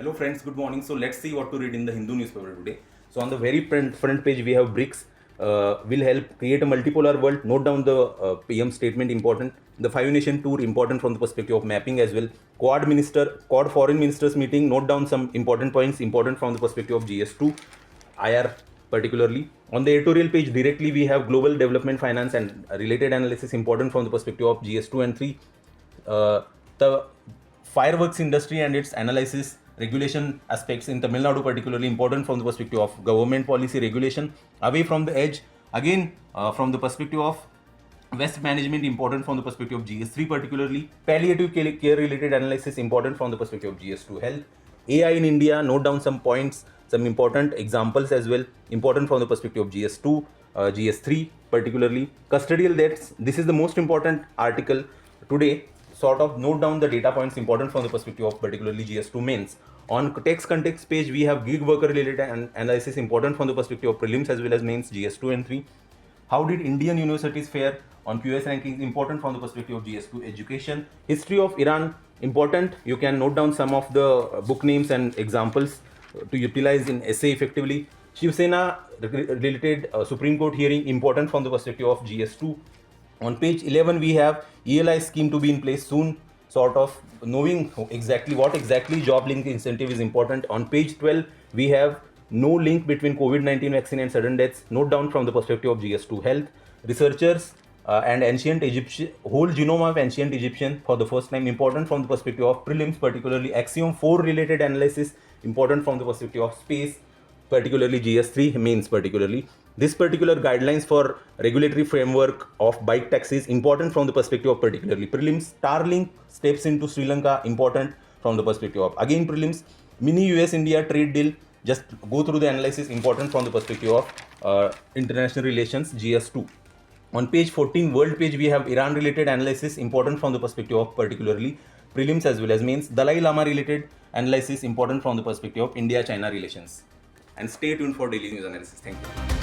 Hello friends, good morning. So let's see what to read in the Hindu newspaper today. So on the very front page we have BRICS will help create a multipolar world. Note down the PM statement, important. The 5 nation tour, important from the perspective of mapping as well. Quad foreign ministers meeting, note down some important points, important from the perspective of GS2, IR particularly. On the editorial page directly we have global development finance and related analysis, important from the perspective of GS2 and 3. The fireworks industry and its analysis, regulation aspects in Tamil Nadu particularly, important from the perspective of government policy regulation. Away from the edge, again from the perspective of West management, important from the perspective of GS3 particularly. Palliative care related analysis, important from the perspective of GS2 health. AI in India, note down some points, some important examples as well, important from the perspective of GS2, GS3 particularly. Custodial debts, this is the most important article today. Sort of note down the data points, important from the perspective of particularly GS2 mains. On text context page, we have gig worker related analysis, important from the perspective of prelims as well as mains, GS2 and 3. How did Indian universities fare on QS rankings, important from the perspective of GS2 education. History of Iran, important. You can note down some of the book names and examples to utilize in essay effectively. Shiv Sena related Supreme Court hearing, important from the perspective of GS2. On page 11, we have ELI scheme to be in place soon, sort of knowing exactly what job link incentive is important. On page 12, we have no link between COVID-19 vaccine and sudden deaths, note down from the perspective of GS2 health. Researchers and ancient Egyptian, whole genome of ancient Egyptian for the first time, important from the perspective of prelims, particularly Axiom 4 related analysis, important from the perspective of space, particularly GS3 mains particularly. This particular guidelines for regulatory framework of bike taxis, important from the perspective of particularly prelims. Starlink steps into Sri Lanka, important from the perspective of again prelims. Mini US-India trade deal, just go through the analysis, important from the perspective of international relations, GS2. On page 14, world page, we have Iran related analysis, important from the perspective of particularly prelims as well as mains. Dalai Lama related analysis, important from the perspective of India-China relations. And stay tuned for daily news analysis. Thank you.